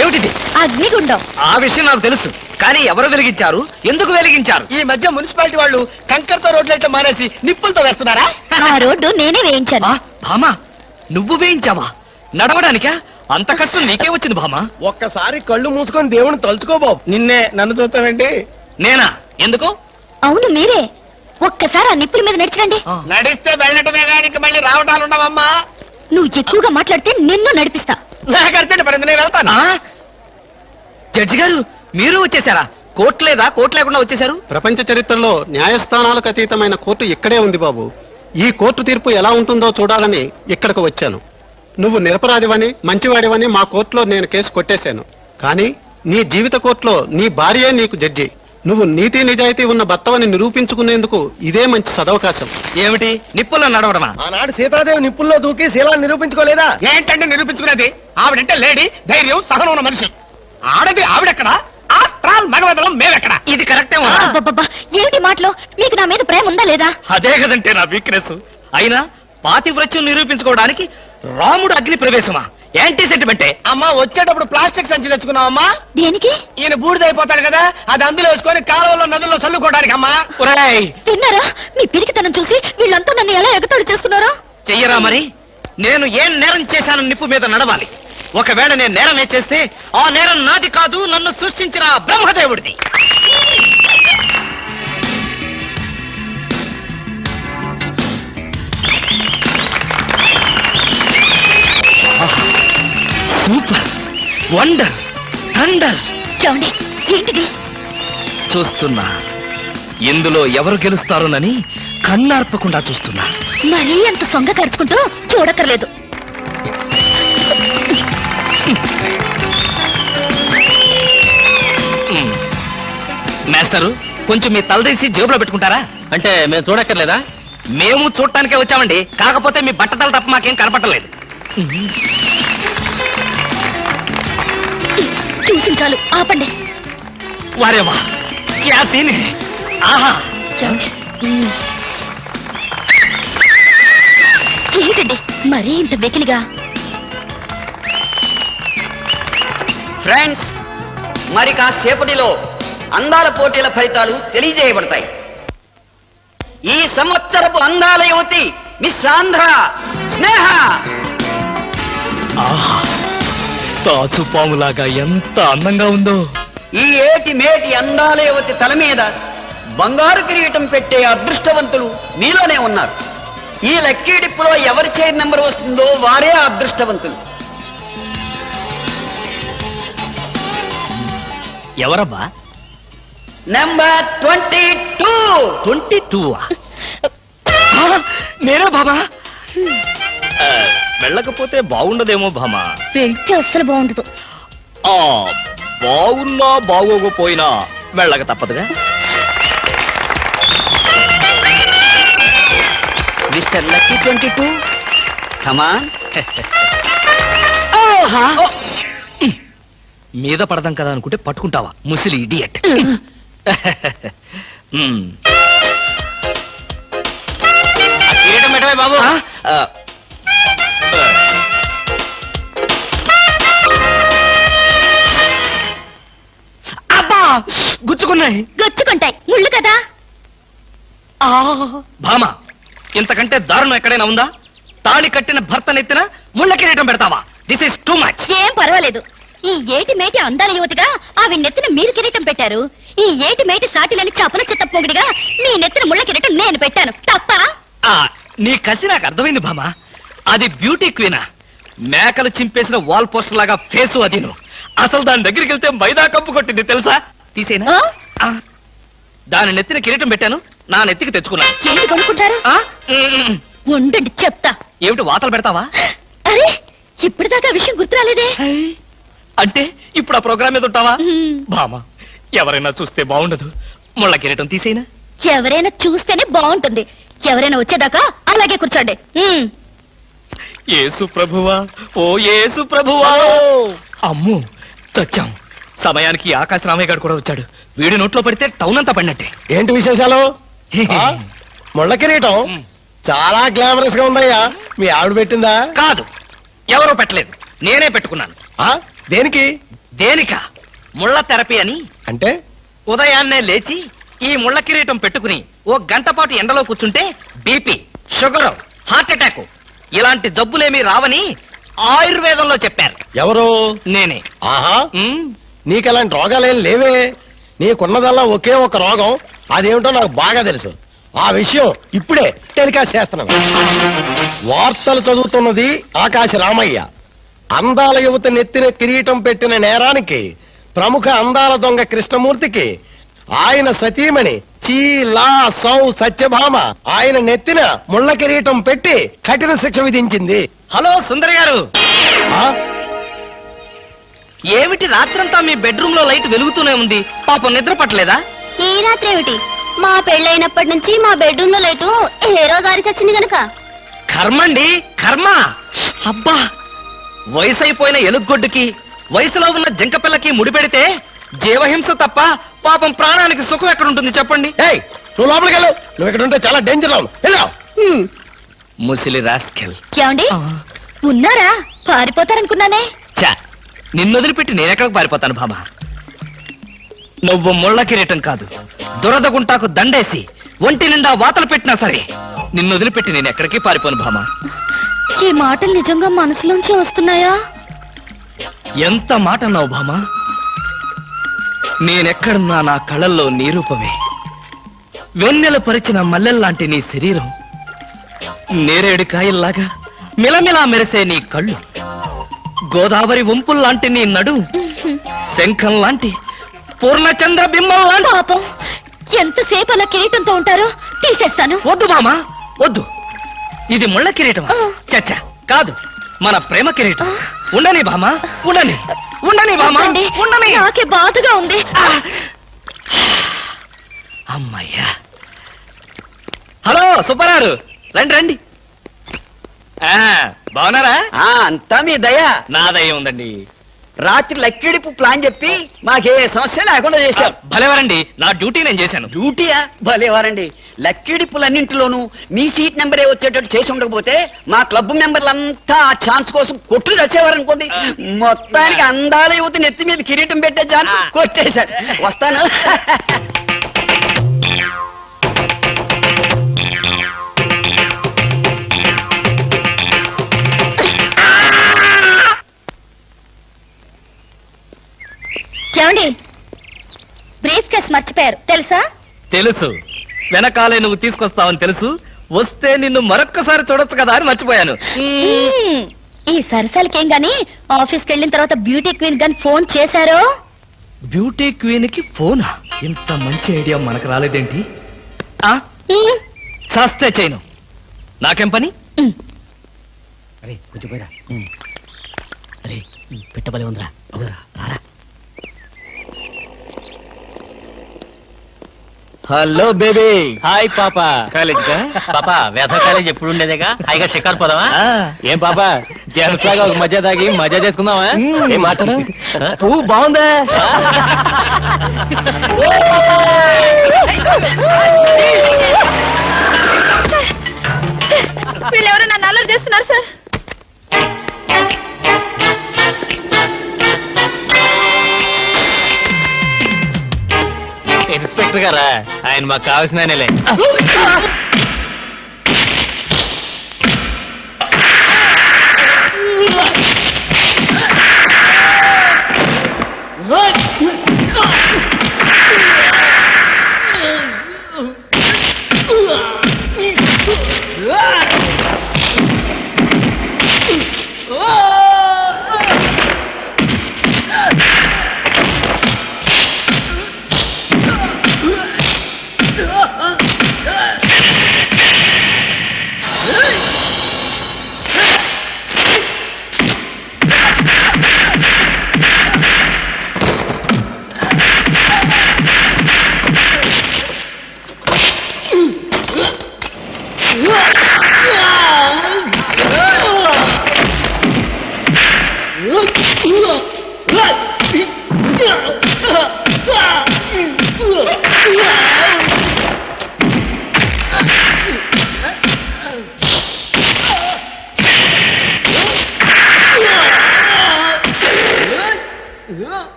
ఏమిటిది? అగ్నిగుండం. ఆ విషయం నాకు తెలుసు, కానీ ఎవరు వెలిగించారు, ఎందుకు వెలిగించారు? ఈ మధ్య మున్సిపాలిటీ వాళ్ళు కంకర్తో రోడ్లు అయితే మానేసి నిప్పులతో వేస్తున్నారా? ఆ రోడ్డు నేనే వేయించాను. భామా, నువ్వు వేయించావా? నడవడానికా? అంత కష్టం నీకే వచ్చింది భామా? ఒక్కసారి కళ్ళు మూసుకొని దేవుని తలుచుకో బాబు. నిన్నే నన్ను చూస్తావేంటి? నేనా? ఎందుకు? అవును మీరే. ఒక్కసారి ఆ నిప్పుల మీద నడిచిరండి. నడిస్తే వెళ్ళటమే గానికి మళ్ళీ రావటాలు ఉండవమ్మా. నువ్వు ఎక్కువగా మాట్లాడితే నిన్ను నడిపిస్తా. నాకు అర్జెంట్ పడింది, నేను వెళ్తాను. జడ్జి గారు, మీరు వచ్చేసారా? కోర్టు లేదా? కోర్టు లేకుండా వచ్చేసారు? ప్రపంచ చరిత్రలో న్యాయస్థానాలకు అతీతమైన కోర్టు ఇక్కడే ఉంది బాబు. ఈ కోర్టు తీర్పు ఎలా ఉంటుందో చూడాలని ఇక్కడికి వచ్చాను. నువ్వు నిరపరాధివని, మంచివాడివని మా కోర్టులో నేను కేసు కొట్టేశాను. కానీ నీ జీవిత కోర్టులో నీ భార్యే నీకు జడ్జి. నువ్వు నీతి నిజాయితీ ఉన్న భర్తవని నిరూపించుకునేందుకు ఇదే మంచి సదవకాశం. ఏమిటి, నిప్పుల్లో నడవడమా? ఆనాడు సీతాదేవి నిప్పుల్లో దూకి శీలాన్ని నిరూపించుకోలేదా? ఏంటంటే నిరూపించుకునేది? ఆవిడంటే లేడీ, ధైర్యం, సహనం ఉన్న మనిషి. ఆడది ఆవిడెక్కడ? ఆఫ్టర్ మగవదలం మేమెక్కడ? ఇది కరెక్టే. అబ్బబ్బబ్బా, ఏమిటి మాటలు? మీకు నా మీద ప్రేమ ఉందా లేదా? అదే కదంటే నా వీక్నెస్. అయినా పాతివ్రత్యం నిరూపించుకోవడానికి రాముడు అగ్ని ప్రవేశమా? యాంటీ సెంటిమెంటే. అమ్మా, వచ్చేటప్పుడు ప్లాస్టిక్ సంచి తెచ్చుకున్నావమ్మా. దేనికి? ఈయన బూడిదైపోతాడు కదా, అది అందులో వేసుకొని కాలువలో నదుల్లో చల్లుకోవడానికి అమ్మా. తిన్నారా? మీ పిరికితనం చూసి వీళ్ళంతా నన్ను ఎలా ఎగతాళి చేస్తున్నారా? చెయ్యరా మరి? నేను ఏం నేరం చేశాను నిప్పు మీద నడవాలి. ఒకవేళ నేను నేరం చేస్తే ఆ నేరం నాది కాదు, నన్ను సృష్టించిన బ్రహ్మదేవుడిది. Super, wonder, thunder. చూడండి, ఏంటిది? చూస్తున్నా. ఇందులో ఎవరు గెలుస్తారోనని కన్నార్పకుండా చూస్తున్నా. మరీ అంత సొంగ కరుచుకుంటూ చూడక్కర్లేదు. మాస్టరు, కొంచెం మీ తలదీసి జేబులో పెట్టుకుంటారా? అంటే మేము చూడక్కర్లేదా? మేము చూడటానికే వచ్చామండి. కాకపోతే మీ బట్టతల తప్ప మాకేం కనపట్టలేదు. చూసి చాలు, ఆపండి. వారేవా, క్యా సీన్ హై. ఆహా, చూడండి. ఏంటండి మరీ ఇంత వెకిలిగా? ఫ్రెండ్స్, మరి కాసేపటిలో అందాల పోటీల ఫలితాలు తెలియజేయబడతాయి. ఈ సంవత్సరపు అందాల యువతి మిస్ ఆంధ్ర స్నేహ. ఆహా, తాచుపాములాగా ఎంత అందంగా ఉందో. ఈ ఏటి మేటి అందాల యువతి తల మీద బంగారు కిరీటం పెట్టే అదృష్టవంతులు మీలోనే ఉన్నారు. ఈ లక్కీ డిప్పులో ఎవరి చైర్ నెంబర్ వస్తుందో వారే అదృష్టవంతులు. ఎవరబ్బా? నెంబర్ 22. 22. నేనే బాబా. వెళ్ళకపోతే బాగుండదేమో భామా. వెళ్తే అస్సలు బాగుండదు. బాగున్నా బాగోకపోయినా వెళ్ళక తప్పదుగా. మిస్టర్ లక్కీ 22, కమాన్. మీద పడదాం కదా అనుకుంటే పట్టుకుంటావా, ముసిలి ఇడియట్. కిరీటం పెట్టవే బాబు. అబ్బా, గుచ్చుకున్నాయి. గొచ్చుకుంటాయి, ముళ్ళు కదా. భామ, ఇంతకంటే దారుణం ఎక్కడైనా ఉందా? తాళి కట్టిన భర్త నెత్తిన ముళ్ళ కిరీటం పెడతావా? This is too much. ఏం పర్వాలేదు. ఈ ఏటి మేటి అందాల యువతిగా ఆవి నెత్తిన మీరు కిరీటం పెట్టారు. ఈ ఏటి మేటి సాటిలని చపల చిత్త పొగిడిగా మీ నెత్తిన ముళ్ళ కిరీటం నేను పెట్టాను. తప్ప? నీ కసి నాకు అర్థమైంది భామ. అది బ్యూటీ క్వీనా? మేకలు చింపేసిన వాల్ పోస్టర్ లాగా ఫేసు అది. అసలు దాని దగ్గరికి వెళ్తే మైదా కప్పు కొట్టింది తెలుసా? తీసేనా? దాని నెత్తిన కిరీటం పెట్టాను, నా నెత్తికి తెచ్చుకున్నా. ఏంటి కొనుక్కుంటారు? ఉండండి చెప్తా. ఏమిటి వాతలు పెడతావా? అరే, ఇప్పటిదాకా విషయం గుర్తురాలేదే. అంటే ఇప్పుడు ఆ ప్రోగ్రామ్ మీద ఉంటావా? భామ, ఎవరైనా చూస్తే బాగుండదు. ముళ్ళ కిరీటం తీసేనా? ఎవరైనా చూస్తేనే బాగుంటుంది. ఎవరైనా వచ్చేదాకా అలాగే కూర్చోండి. యేసు ప్రభువా, ఓ యేసు ప్రభువా. అమ్మో, చచ్చాం. సమయానికి ఆకాశ రామయ్య గారు కూడా వచ్చాడు. వీడి నోట్లో పడితే టౌన్ అంతా పడినట్టే. ఏంటి విశేషాలు? ముళ్ళ కిరీటం చాలా గ్లామరస్ గా ఉందయ్యా. మీ ఆవిడ పెట్టిందా? కాదు, ఎవరో పెట్టలేదు, నేనే పెట్టుకున్నాను. దేనికి? దేనిక? ముళ్ళ థెరపీ అని. అంటే ఉదయాన్నే లేచి ఈ ముళ్ళ కిరీటం పెట్టుకుని ఓ గంట పాటు ఎండలో కూర్చుంటే బీపీ, షుగర్, హార్ట్ అటాక్ ఇలాంటి జబ్బులేమీ రావని ఆయుర్వేదంలో చెప్పారు. ఎవరు? నేనే. ఆహా, ఉమ్, నీకెలాంటి రోగాలేం లేవే. నీకున్నదల్లా ఒకే ఒక రోగం, అదేమిటో నాకు బాగా తెలుసు. ఆ విషయం ఇప్పుడే టెలికాస్ట్ చేస్తున్నాను. వార్తలు చదువుతున్నది ఆకాశ రామయ్య. అందాల యువత నెత్తిన కిరీటం పెట్టిన నేరానికి ప్రముఖ అందాల దొంగ కృష్ణమూర్తికి ఆయన సతీమణి చీలా సౌ సత్యభామ ఆయన నెత్తిన ముళ్ళ కిరీటం పెట్టి కఠిన శిక్ష విధించింది. హలో సుందరి గారు, ఆ? ఏమిటి రాత్రంతా మీ బెడ్రూమ్ లో లైట్ వెలుగుతూనే ఉంది? పాపం నిద్ర పట్టలేదా? ఈ రాత్రి ఏమిటి? మా పెళ్ళైనప్పటి నుంచి మా బెడ్రూమ్ లో లేటు ఏ రోజు గారి చచ్చింది గనక. కర్మండి, కర్మ. అబ్బా, వయసు అయిపోయిన ఎలుగొడ్డుకి వయసులో ఉన్న జింకపిల్లకి ముడిపెడితే జీవహింస తప్ప పాపం ప్రాణానికి సుఖం ఎక్కడుంటుంది చెప్పండి? ఏయ్, నువ్వు లోపలికి వెళ్ళు. నువ్వు ఇక్కడ ఉంటే చాలా డేంజర్ అవును. వెళ్ళు. ముసిలి రాస్కెల్. ఏమండి ఉన్నారా? పారిపోతారనుకున్నానే. చా, నిన్ను వదిలిపెట్టి నేనెక్కడికి పారిపోతాను భామా? నువ్వు ముళ్ళ కిరీటం కాదు, దురద గుంటాకు దండేసి ఒంటి నిండా వాతలు పెట్టినా సరే నిన్ను వదిలిపెట్టి నేను ఎక్కడికి పారిపోను భామా. ఈ మాటలు నిజంగా మనసులోంచి వస్తున్నాయా? ఎంత మాట అన్నావు భామా. నేనెక్కడున్నా నా కళ్ళల్లో నీ రూపమే. వెన్నెల పరిచిన మల్లెల్లాంటి నీ శరీరం, నేరేడు కాయల్లాగా మిలమిలా మెరిసే నీ కళ్ళు, గోదావరి వంపుల్లాంటి నీ నడు, శంఖం లాంటి పూర్ణచంద్ర బింబం లాంటి. పాపం, ఎంతసేపు అలా కిరీటంతో ఉంటారో తీసేస్తాను. వద్దు మామా, వద్దు. ఇది ముళ్ళ కిరీటం చచ్చా కాదు, మన ప్రేమ కిరీటం. ఉండని భామా, ఉండని, ఉండని భామా, వద్దండి, ఉండని. నాకే బాధగా ఉంది. అమ్మయ్యా. హలో సుబ్బారావు, రండి రండి. బాగున్నారా? అంతా మీ దయ. నా దయ ఉందండి. రాత్రి లక్కిడిపు ప్లాన్ చెప్పి మాకే సమస్య లేకుండా చేశారు. భలేవారండి, నా డ్యూటీ నేను చేశాను. డ్యూటీయా? భలేవారండి. లక్కిడిపులన్నింటిలోనూ మీ సీట్ నెంబరే వచ్చేటట్టు చేసి ఉండకపోతే మా క్లబ్ మెంబర్లంతా ఆ ఛాన్స్ కోసం కొట్టుకు తెచ్చేవారనుకోండి. మొత్తానికి అందాల యువత నెత్తి మీద కిరీటం పెట్టే ఛాన్స్ కొట్టేశారు. వస్తాను. ఏమండి, బ్రీఫ్ కేస్ మర్చిపోయారు తెలుసా? తెలుసు, వెనకాలే నువ్వు తీసుకొస్తావని తెలుసు. వస్తే నిన్ను మరొక్కసారి చూడొచ్చు కదా అని మర్చిపోయాను. ఈ సరసాలకేం గాని ఆఫీస్కి వెళ్ళిన తర్వాత బ్యూటీ క్వీన్ గాని ఫోన్ చేశారో? బ్యూటీ క్వీన్ కి ఫోనా? ఇంత మంచి ఐడియా మనకు రాలేదేంటి? చస్తే చేయను, నాకేం పని? అరే కొంచెం పోయిరా. అరే పెట్టబలే ఉందిరా. రారా. Hello baby. హాయ్ పాపా. కాలేజ్ పాపా, వేద కాలేజ్ ఎప్పుడు ఉండేదేగా? హాయిగా షికారు పోదామా? ఏం పాపా, జెంట్స్ లాగా ఒక మధ్య తాగి మజా చేసుకుందామా? ఏం మాట్లాడు? పువ్వు బాగుందా? వీళ్ళెవరో నన్ను అల్లరి చేస్తున్నారు సార్. ఇన్స్పెక్టర్ గారా? ఆయన మాకు కావాల్సిన ఆయనలే.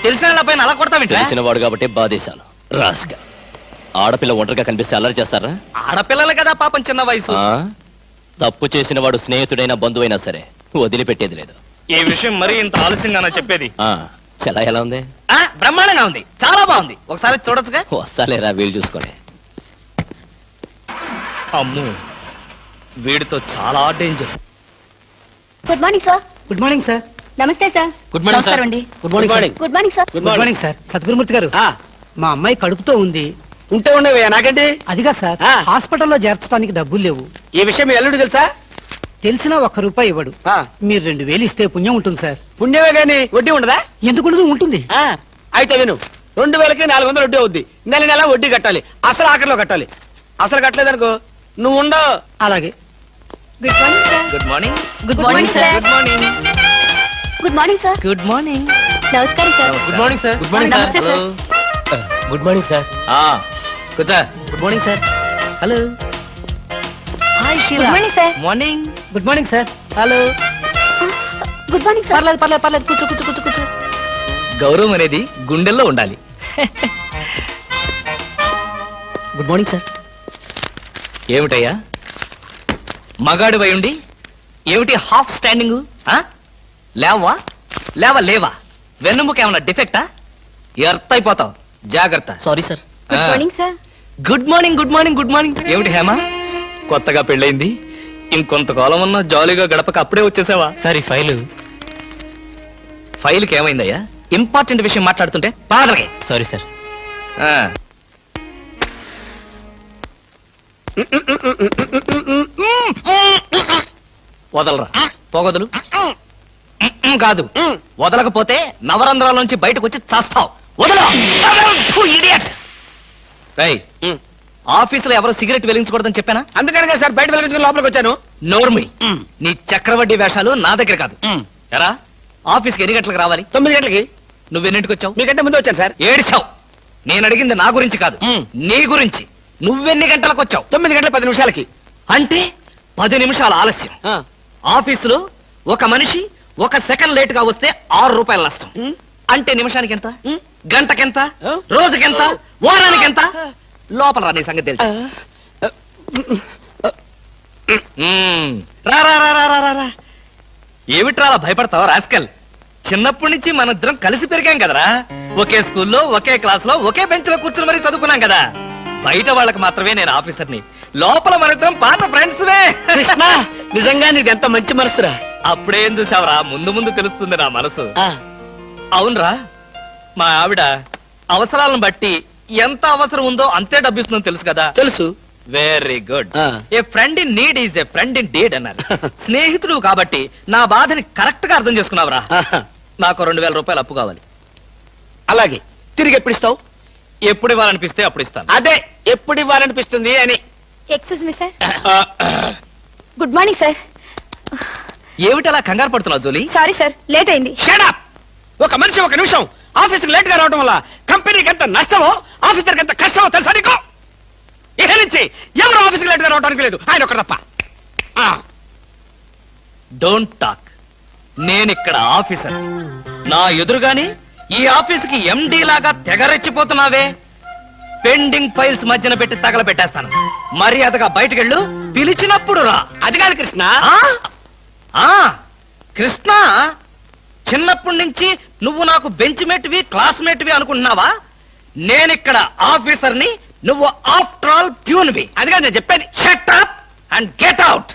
తెలిసిన వాళ్ళ పైన అలా కొడతావేంటి? తెలిసిన వాడు కాబట్టి బాధేశాను రాస్గా. ఆడపిల్ల ఒంటరిగా కనిపిస్తే అల్లరి చేస్తారా? ఆడపిల్లలు కదా పాపం, చిన్న వయసు. ఆ? తప్పు చేసిన వాడు స్నేహితుడైనా బంధువైనా సరే వదిలిపెట్టేది లేదు. ఈ విషయం మరీ ఇంత ఆలస్యంగా చెప్పేది. ఆ చలా ఎలా ఉంది? బ్రహ్మాండంగా ఉంది, చాలా బాగుంది. ఒకసారి చూడొచ్చుగా? వస్తాలేరా, వీలు చూసుకోండి. అమ్ము, వీడితో చాలా danger. Good morning sir. Good morning sir. నమస్తే సార్. Good morning sir. నమస్కారం అండి. Good morning sir. Good morning sir. Good morning sir. Sadgurumurthy గారు, మా అమ్మాయి కడుపుతో ఉంది. ఉంటే ఉండేవే నాకండి. అదిగా సార్, హాస్పిటల్లో చేర్చడానికి డబ్బులు లేవు. ఈ విషయం మీ అల్లుడు తెలుసా? తెలిసినా ₹1 ఇవ్వడు. మీరు 2000 ఇస్తే పుణ్యం ఉంటుంది సార్. పుణ్యమే గాని వడ్డీ ఉండదా? ఎందుకు ఉంటుంది? అయితే విను, 2000కి 400 వడ్డీ అవుద్ది. నెల నెల వడ్డీ కట్టాలి, అసలు ఆఖరిలో కట్టాలి. అసలు కట్టలేదనుకో నువ్వు ఉండవు. అలాగే. Good morning sir. Good morning. Good morning sir. Good morning. Good morning sir. Good morning. నమస్కారం sir. Good morning sir. Good morning నమస్తే సార్. Good morning sir. కూర్చో. Good morning sir. Hello. Hi good morning sir. Morning. Good morning sir. Hello. Good morning sir. పర్లేదు. కూర్చో. గౌరవం అనేది గుండెల్లో ఉండాలి. Good morning sir. ఏమిటయ్యా మగాడు ఉండి ఏమిటి హాఫ్ స్టాండింగ్? లేవా వెన్నుముక ఏమన్నా డిఫెక్టా? ఎర్త్ అయిపోతావు, జాగ్రత్త. Sorry sir. Good morning sir. Good morning. ఏమిటి హేమ, కొత్తగా పెళ్ళైంది, ఇంకొంతకాలం ఉన్నా జాలీగా గడపక అప్పుడే వచ్చేసావా? సార్ ఈ ఫైల్కి ఏమైందయ్యా? ఇంపార్టెంట్ విషయం మాట్లాడుతుంటే పాడరే. Sorry sir. వదలరా, పోగొదలు. కాదు, వదలకపోతే నవరంధ్రాల నుంచి బయటకు వచ్చి చస్తావు. వదలు. ఇడియట్. ఆఫీసులో ఎవరో సిగరెట్ వెలిగించకూడదని చెప్పానా? అందుకనే సార్ బయట వెళ్ళి లోపలికి వచ్చాను. నోర్మి, నీ చక్రవడ్డీ వేషాలు నా దగ్గర కాదు. ఎరా, ఆఫీస్కి ఎన్ని గంటలకు రావాలి? 9 గంటలకి. నువ్వెన్నింటికి వచ్చావు? మీకంటే ముందు వచ్చాను సార్. ఏడిచావు. నేను అడిగింది నా గురించి కాదు, నీ గురించి. నువ్వెన్ని గంటలకు వచ్చావు? 9 గంటల 10 నిమిషాలకి. అంటే 10 నిమిషాల ఆలస్యం. ఆఫీసులో ఒక మనిషి 1 సెకండ్ లేట్ గా వస్తే ₹6 నష్టం. అంటే నిమిషానికి ఎంత? గంటకెంత? రోజుకెంత? వారానికి ఎంత? లోపల రా, నీ సంగతి తెలుసు. రా. ఏమిట్రా అలా భయపడతావు రాస్కల్? చిన్నప్పటి నుంచి మనిద్దరం కలిసి పెరిగాం కదరా. ఒకే స్కూల్లో, ఒకే క్లాస్ లో, ఒకే బెంచ్ లో కూర్చుని మరీ చదువుకున్నాం కదా. బయట వాళ్ళకి మాత్రమే నేను ఆఫీసర్ని, లోపల మనిద్దరం పాత ఫ్రెండ్స్. కృష్ణ, నిజంగా నీది ఎంత మంచి మనసురా. అప్పుడేం చూసావరా, ముందు తెలుస్తుంది నా మనసు. అవునరా, మా ఆవిడ అవసరాలను బట్టి ఎంత అవసరం ఉందో అంతే డబ్బిస్తుందో తెలుసు కదా. తెలుసు. Very good. A friend in need is a friend in deed అన్నారు. స్నేహితుడు కాబట్టి నా బాధని కరెక్ట్ గా అర్థం చేసుకున్నావురా. నాకు ₹2000 అప్పు కావాలి. అలాగే. తిరిగి ఎప్పుడు ఇస్తావు? ఎప్పుడు ఇవ్వాలనిపిస్తే అప్పుడు ఇస్తాను. అదే, ఎప్పుడు ఇవ్వాలనిపిస్తుంది అని. Excuse me sir. Good morning sir. ఏమిటి అలా కంగారు పడుతున్నావు జోలీ? సారీ సార్, లేట్ అయింది. Shut up. ఒక మనిషి 1 నిమిషం ఆఫీస్కి లేట్ గా రావడం వల్ల కంపెనీకి ఎంత నష్టమో, ఆఫీసర్కి ఎంత కష్టమో తెలుసా నీకు? ఇక నుంచి ఎవరు ఆఫీస్కి లేట్ గా రావడానికి లేదు, ఆయన ఒకటి తప్ప. Don't talk. నేనిక్కడ ఆఫీసర్. నా ఎదురుగాని ఈ ఆఫీసుకి ఎండి లాగా తెగరెచ్చిపోతున్నావే. పెండింగ్ ఫైల్స్ మధ్యన పెట్టి తగలబెట్టేస్తాను. మర్యాదగా బయటకెళ్ళు, పిలిచినప్పుడు రా. అది కాదు కృష్ణ. కృష్ణ, చిన్నప్పటి నుంచి నువ్వు నాకు బెంచ్ మేట్వి, క్లాస్మేట్వి అనుకుంటున్నావా? నేనిక్కడ ఆఫీసర్ని, నువ్వు ఆఫ్టర్ ఆల్ ప్యూన్వి. అది కాదు నేను చెప్పేది. Shut up and get out.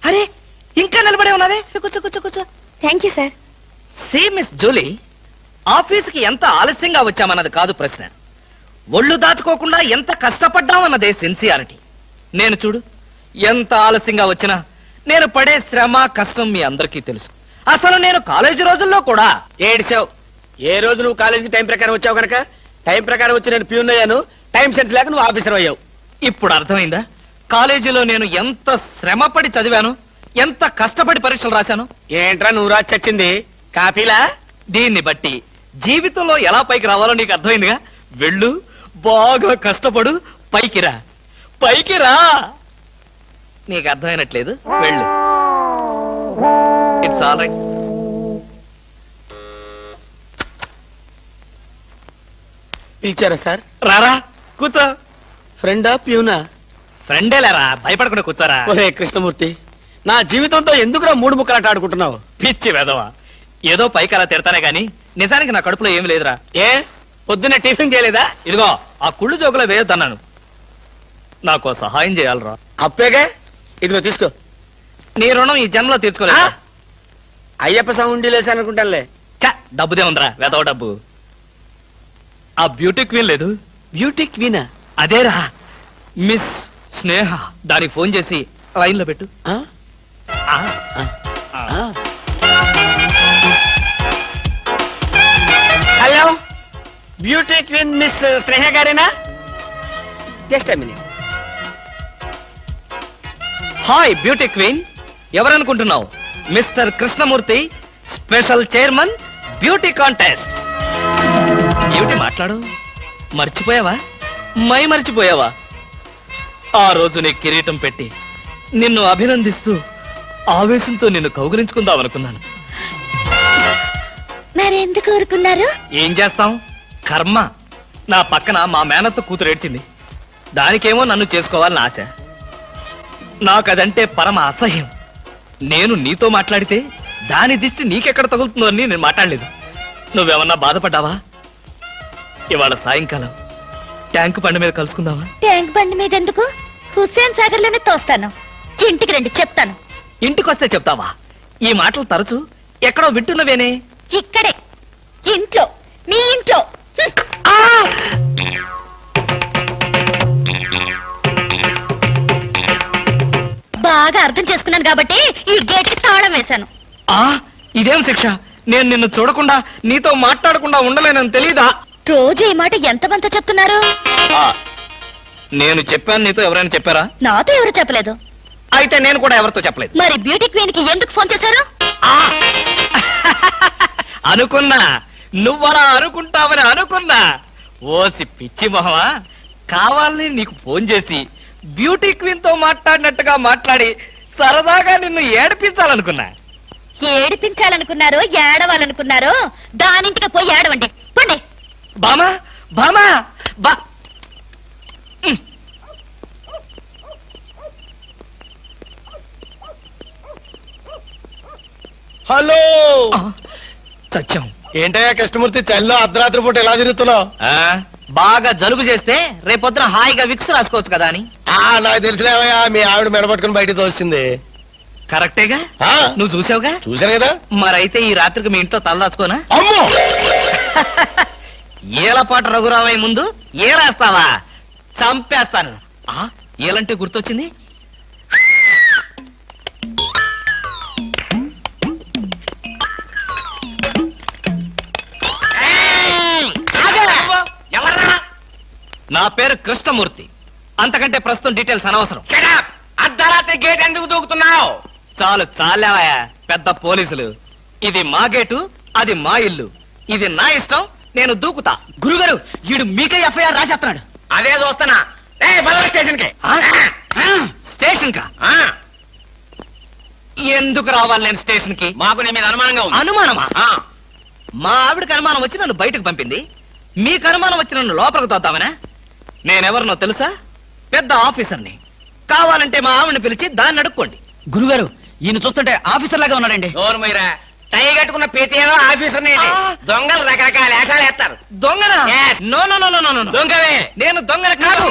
అరే, ఇంకా నిలబడే ఉన్నావే? కూర్చో. Thank you sir. See Miss Julie, ఆఫీస్కి ఎంత ఆలస్యంగా వచ్చామన్నది కాదు ప్రశ్న. ఒళ్ళు దాచుకోకుండా ఎంత కష్టపడ్డామన్నదే సిన్సియారిటీ. నేను చూడు, ఎంత ఆలస్యంగా వచ్చినా నేను పడే శ్రమ కష్టం మీ అందరికీ తెలుసు. అసలు నేను కాలేజీ రోజుల్లో కూడా ఏడిచావు. ఏ రోజు నువ్వు కాలేజీకి టైం ప్రకారం వచ్చావు కనుక టైం ప్రకారం వచ్చి నేను ప్యూన్ అయ్యాను. టైం సెన్స్ లేక నువ్వు ఆఫీసర్ అయ్యావు. ఇప్పుడు అర్థమైందా కాలేజీలో నేను ఎంత శ్రమపడి చదివాను, ఎంత కష్టపడి పరీక్షలు రాశాను. ఏంట్రా నువ్వు రాసి చచ్చింది కాపీలా? దీన్ని బట్టి జీవితంలో ఎలా పైకి రావాలో నీకు అర్థమైందిగా. వెళ్ళు, బాగా కష్టపడు, పైకి రా, పైకి రా. నీకు అర్థమైనట్లేదు, వెళ్ళు. It's all right. పిలిచారా సార్? రారా, కూర్చో. ఫ్రెండా ప్యూనా? ఫ్రెండేలేరా, భయపడకుండా కూర్చోరా. ఒరే కృష్ణమూర్తి, నా జీవితంతో ఎందుకురా మూడు ముక్కలాట ఆడుకుంటున్నావు? పిచ్చి వెదవా, ఏదో పైకి అలా తిడతానే గాని నిజానికి నా కడుపులో ఏమి లేదురా. ఏ పొద్దున్న టిఫిన్ చేయలేదా? ఇదిగో ఆ కుళ్ళు జోకులో వేయొద్దన్నాను. నాకు సహాయం చేయాలరా. అప్పేగా, ఇదిగో తీసుకో. నీ రుణం ఈ జన్మలో ఆ? తీర్చుకోలేదు. అయ్యప్ప సౌండి లేసానుకుంటానులే. డబ్బుదే ఉందిరా, వెదవ డబ్బు. ఆ బ్యూటీ క్వీన్ లేదు, బ్యూటీ క్వీనా? అదేరా మిస్ స్నేహ. దానికి ఫోన్ చేసి లైన్ లో పెట్టు. ఆ? ఆ, ఆ. Hello, beauty queen miss Sneha గారేనా? Just a minute. Hi beauty queen, ఎవరనుకుంటున్నావు? Mister Krishnamurthy, special chairman beauty contest. ఏమిటి మాట్లాడు? మర్చిపోయావా? మర్చిపోయావా? ఆ రోజు నీ కిరీటం పెట్టి నిన్ను అభినందిస్తూ ఆవేశంతో నిన్ను కౌగిలించుకుందామనుకున్నాను. మరెందుకు ఊరుకున్నారు? ఏం చేస్తాం, కర్మ. నా పక్కన మా మేనత్త కూతురు ఏడ్చింది. దానికేమో నన్ను చేసుకోవాలని ఆశ. నాకదంటే పరమ అసహ్యం. నేను నీతో మాట్లాడితే దాని దిష్టి నీకెక్కడ తగులుతుందో అని నేను మాట్లాడలేదు. నువ్వేమన్నా బాధపడ్డావా? ఇవాళ సాయంకాలం ట్యాంకు బండి మీద కలుసుకుందావా? ట్యాంక్ బండి మీద ఎందుకు? హుస్సేన్ సాగర్ లోనే తోస్తాను. ఇంటికి రండి, చెప్తాను. ఇంటికొస్తే చెప్తావా? ఈ మాటలు తరచు ఎక్కడో వింటున్నవేనే. ఇక్కడే, ఇంట్లో, మీ ఇంట్లో. బాగా అర్థం చేసుకున్నాను కాబట్టి ఈ గేట్ కి తాళం వేశాను. ఆ ఇదేం శిక్ష? నేను నిన్ను చూడకుండా నీతో మాట్లాడకుండా ఉండలేనని తెలీదా? రోజు ఈ మాట ఎంతమంత చెప్తున్నారు? ఆ, నేను చెప్పాను, నీతో ఎవరైనా చెప్పారా? నాతో ఎవరు చెప్పలేదు. అయితే నేను కూడా ఎవరితో చెప్పలేదు. మరి బ్యూటీ క్వీన్ కి ఎందుకు ఫోన్ చేశారు? ఆ! అనుకున్నా, నువ్వలా అనుకుంటావని అనుకున్నా. ఓసి పిచ్చి మొహమా, కావాలని నీకు ఫోన్ చేసి బ్యూటీ క్వీన్ తో మాట్లాడినట్టుగా మాట్లాడి సరదాగా నిన్ను ఏడిపించాలనుకున్నా. ఏడిపించాలనుకున్నారో ఏడవాలనుకున్నారో దానింటికి పోయి ఏడవండి, పండి. బామా బామా బా హలో. ఆ, చచ్చాం. ఏంటయ్యా కృష్ణమూర్తి, చల్లో అర్ధరాత్రి పూట ఎలా తిరుగుతున్నావు? ఆ, బాగా జలుబు చేస్తే రేపొద్దున హాయిగా విక్స్ రాసుకోవచ్చు కదా అని. నాకు తెలిసినవయ్యా, మీ ఆవిడ మెడపట్టుకుని బయటికి తోస్తుంది. కరెక్టేగా, ఆ? నువ్వు చూసావుగా. చూశాను కదా. మరైతే ఈ రాత్రికి మీ ఇంట్లో తలదాచుకోనా? అమ్మో, ఏలపాటు రఘురావయ్య ముందు ఏలేస్తావా? చంపేస్తాను. ఆ ఏలంటే గుర్తొచ్చింది. నా పేరు కృష్ణమూర్తి. అంతకంటే ప్రస్తుతం డీటెయిల్స్ అనవసరం. అర్ధరాత్రి గేట్ ఎందుకు దూకుతున్నావు? చాలు చాలావయ్యా, పెద్ద పోలీసులు. ఇది మా గేటు, అది మా ఇల్లు. ఇది నా ఇష్టం, నేను దూకుతా. గురుగారు, వీడు మీకే ఎఫ్ఐఆర్ రాసేస్తున్నాడు. అదే చూస్తున్నా. స్టేషన్ కి. స్టేషన్ కా? ఎందుకు రావాలి నేను స్టేషన్ కి? మాకు నీ మీద అనుమానంగా ఉంది. అనుమానమా? మా ఆవిడకి అనుమానం వచ్చి నన్ను బయటకు పంపింది. మీకు అనుమానం వచ్చి నన్ను లోపలికి తోద్దామనా? నేనెవరినో తెలుసా? పెద్ద ఆఫీసర్ని. కావాలంటే మా ఆవిడని పిలిచి దాన్ని అడుక్కోండి. గురుగారు, ఈయన చూస్తుంటే ఆఫీసర్ లాగా ఉన్నాడండి. నోరు మీరా, టై కట్టుకున్న పేటీఏదో ఆఫీసర్ దొంగలు రకరకాల వేషాలు వేస్తారు. దొంగనా? Yes. No no no no no no. దొంగవే. నేను దొంగని కాదు.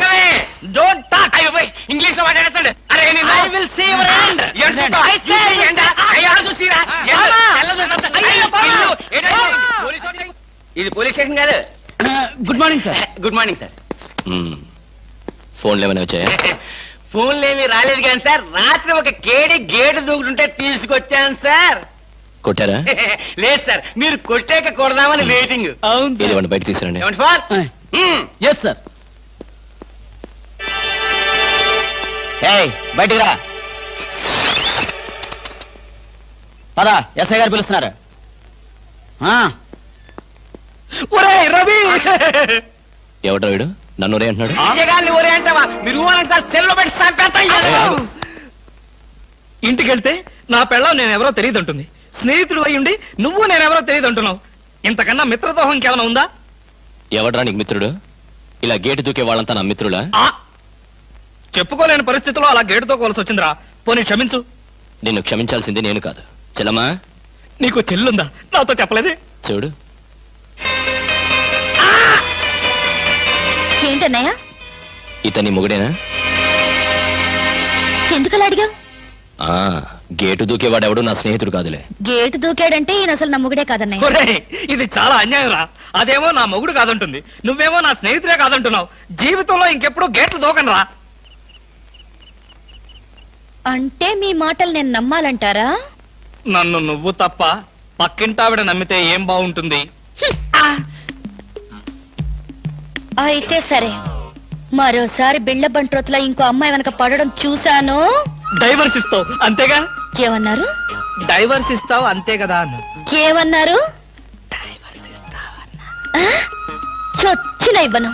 Don't talk. ఇంగ్లీష్ లో మాట్లాడతాడు. అరే I will see your hand. I say ఇది పోలీస్ స్టేషన్ కాదు. Good morning sir. Good morning sir. ఫోన్లు ఏమైనా వచ్చాయా? ఫోన్లు ఏమీ రాలేదు కానీ సార్, రాత్రి ఒక కేడి గేటు దూకుంటుంటే తీసుకొచ్చాను సార్. కొట్టారా? లేదు సార్, మీరు కొట్టాక కొడదామని వెయిటింగ్. ఇది ఇవ్వండి, బయట తీసుకురండి. ఏమండి సార్? Yes sir. బయటికి రా. పదా, ఎస్ఐ గారు పిలుస్తున్నారు. ఒరేయ్ రవి, ఎవడ్రా వీడు నన్ను ఒరే అంటున్నాడు? విజయగాన్ని ఒరే అంటావా? మీరు ఊరంతా సెల్లో పెట్టి చంపేస్తాం. ఇంటికి వెళ్తే నా పెళ్ళం నేనెవరో తెలియదు అంటుంది. స్నేహితుడు అయి ఉండి నువ్వు నేనెవరో తెలియదు అంటున్నావు. ఇంతకన్నా మిత్రదోహం ఇంకేమైనా ఉందా? ఎవడ్రా నీకు మిత్రుడు? ఇలా గేటు దూకే వాళ్ళంతా నా మిత్రులా? ఆ చెప్పుకోలేని పరిస్థితిలో అలా గేటుతో కోల్సి వచ్చిందిరా. పోనీ క్షమించు. నిన్ను క్షమించాల్సింది నేను కాదు. చెల్లమ్మా, నీకు చెల్లుందా? నాతో చెప్పలేదే. చూడు, ఏంటన్నయ్య? ఇతని మొగుడేనా? ఎందుకలా అడిగావు? గేటు దూకేవాడెవడు నా స్నేహితుడు కాదులే. గేటు దూకాడంటే ఈయన అసలు నమ్ముగుడే కాదన్నయ్య. ఒరేయ్, ఇది చాలా అన్యాయం రా. అదేమో నా మొగుడు కాదంటుంది, నువ్వేమో నా స్నేహితుడే కాదంటున్నావు. జీవితంలో ఇంకెప్పుడు గేట్లు దూకనరా. అంటే మీ మాటలు నేను నమ్మాలంటారా? నన్ను నువ్వు తప్ప పక్కింటావిడ నమ్మితే ఏం బాగుంటుంది? అయితే సరే, మరోసారి బిళ్ళ బంట్రోతులా ఇంకో అమ్మాయి వెనక పడడం చూశాను. డైవర్స్ ఇస్తావు అంతేగా? ఏమన్నారు? డైవర్స్ ఇస్తావు అంతే కదా అన్న. ఏమన్నారు? చొచ్చిన ఇవ్వను.